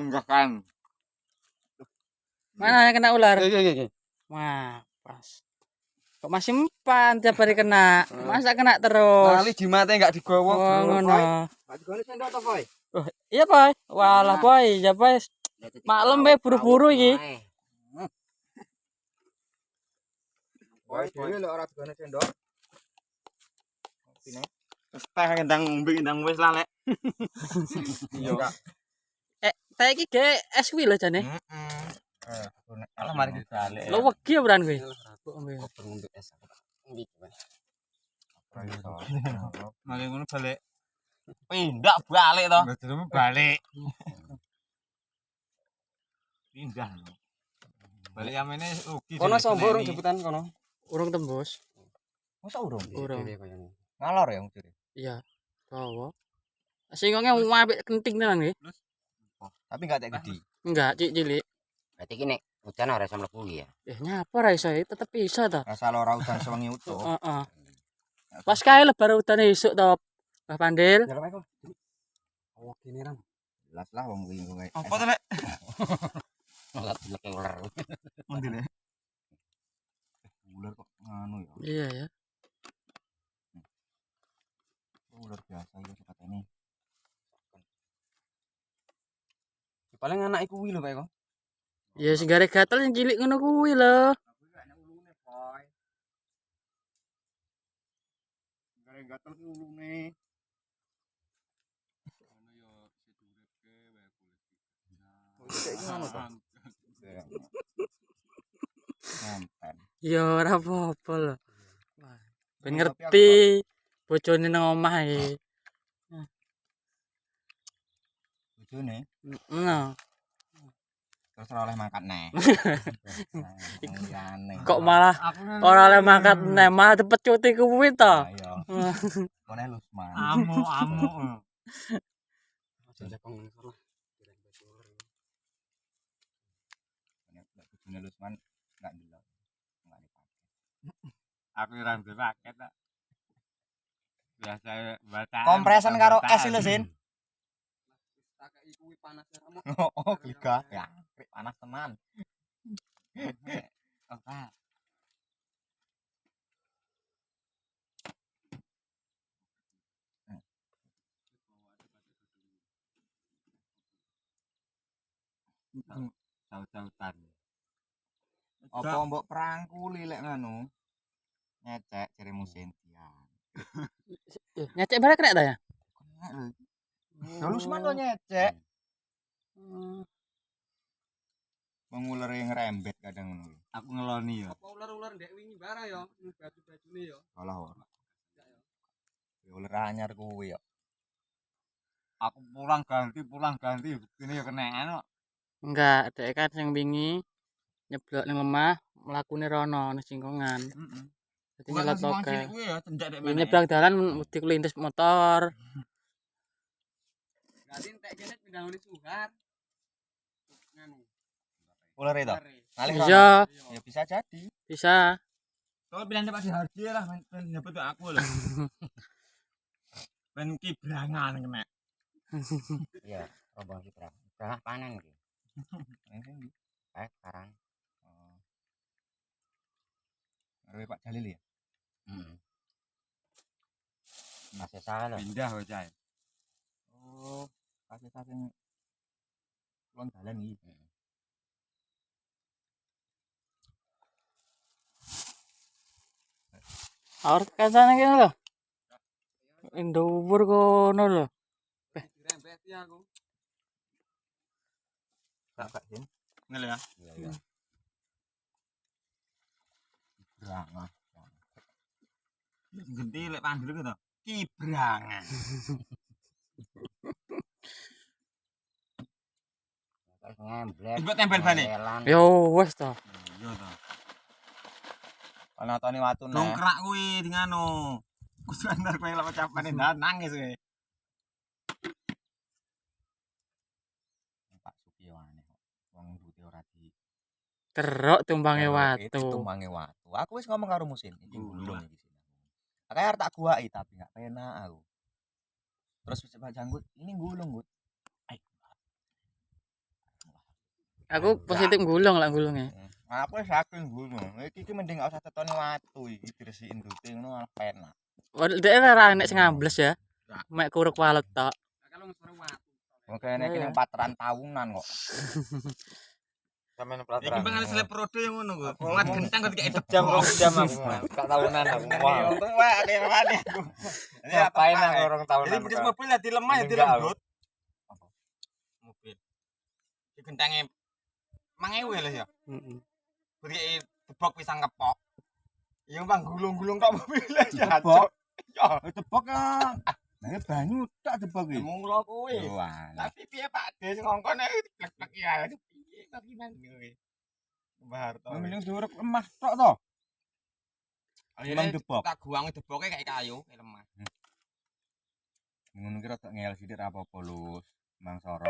Enggak kan. Mana yang kena ular? Oke. Wah, pas. Kok masih empan tiap hari kena? Masa kena terus? Kali jimatnya enggak digowo, Oh, Bro. ngono. Enggak digone sendok to, Boy? Oh, iya, Boy. Walah, Boy. Ya, Boy. Maklum, Boy, buru-buru iki. Boy, dhewe lek ora digone sendok. Pine. Wis teh ngendang ngombe ngendang wis lah lek. Iya. Teh iki ge es kuwi lho jane. Alah mari kita balik. Lo wegi ya beran kuwi. Untuk es. Nggih, Boy. Mari ngono balik. Pindah balik to. Betul balik. Pindah. Balik yamene rugi. Kono sombo urung jebutan kono. Urung tembus. Masa urung? Urung. Ngalor ya mesti. Iya. Dawa. Singkonge apik kenting tenan nggih. Tapi enggak tek gede. Enggak, cilik. Berarti ki nek hujan ora iso mlebu ya. Nyapa ra iso tetep bisa ta. Asal ora udan sewengi utuh. Heeh. Pas kae lebar udane esuk to, Mbah Pandil. Ya lek kok. Oh, gini ram. Jelas lah wong kuwi kowe. Apa to lek? Malah dilek ular. Endi lek? Ular kok nganu ya. Iya ya. Ular biasa iki sifat ini. Paling anak iku kuwi lho, Pak kok. Ya sing gare gatel sing cilik ngono kuwi lho. Gare gatel ki ulune. Ya ora apa-apa lho. Ben ngerti bojone nang omah e. Bojone Nah, terus ora oleh makan neh. kok malah ora oleh mangkat neh malah cepet cuti kuwi to. Ayo. Kone Lusman. Amu. Aja kong salah. Bojone Lusman enggak delok. Enggak dipakai. Aku ora duwe paket tak. Biasa baca. Kompresan karo es lho, Sin. Tak kuwi panas kamu. Oh, gliga. Ya, panas tenan. Apa? Saut-sautan. Apa mbok perangkuli lek ngono? Nyecek jare musim tiang. Nyecek barek kena ta ya? Kena lho. Ya Lusman lo nyecek. Mengulere ngerembet kadang ngono. Aku ngeloni ya. Apa ular-ular ndek wingi barang ya, baju-bajune ya. Salah ora. Ya ular anyar kuwi ya. Aku pulang ganti begini ya kenaan kok. Enggak, dek kan sing wingi nyeblok ning lemah, mlakune rono ning singkongan. Heeh. Dadi nyelot poke. Kuwi ya cendak dek Ini nyebrang dalan wedi kelindes motor. Gali entek kene pindah ngene suhar. Nganu. Ular itu. Ngalih rono. Iya, Ya bisa jadi. bisa. Kok pilihan Pak Dihardi lah ben nyebut aku lho. Ben kibrangan kena. Iya, rombong kiprang. Udah panen iki. Sekarang. Arep Pak Jalil ya. Heeh. Masih salah lho. Pindah bocah. Oh, kasih kulon dalan iki. Awar kancane kene lho. Ndhuwur kono lho. Dirembet ya aku. Kak Sin. Ngel ya. Iya. Brangah. Genti lek pandel ku to. Kibrangan. Ngemblek. Ibu tempel balik. Yo wis to. Iya to. Ana tone watu neh. Dongkrak kuwi di ngano. Kudu antar kowe lek capane nangis kowe. Pak Sukiyo aneh kok. Wong mbute ora di Kerok tumpange Itu watu. tumpange watu. Aku wis ngomong karo Musin iki gulung iki sini. Akeh arep tak guwaki tapi gak penak aku. Terus Pak Janggut, ini gulung, Gut. Aku positif gulung lah gulungnya. Aku wis yakin ngono. Iki mending gak usah tetone watu iki diresikin dute ngono malah penak. Dhek ora enek sing ambles ya. Mek kuruk walet tok. Kalau mesra watu. Oke nek iki nang pateran tahunan kok. Sampeyan Iki peraturan. bang ada seleprodo yang ngono kok. Mat gentang ketika itu jam aku. Kak tahunan aku. Wah. Untung wae ada yang wani aku. Ngapain aku orang tahunan. Jadi pedis mobil ya dilemah ya Enggak, dilembut. Mobil. Di gentangnya 1000 lah ya. Heeh. Beri tebok pisang kepok. Yang bang gulung-gulung kok mobil aja. Tebok? Yo, Tebok kan. Nah banyu tak tebok iki. mulo kuwi. Wah. Tapi piye Pak Des ngongkon plek-plek ya. Piye kok gimana kuwi. Bahar to. Mending diurek emas tok to. Emang debok. Tak guang deboke kayak kayu, kayak lemah. Ngono ki rada ngel sithik ra apa-apa, Lus. Mang Soro.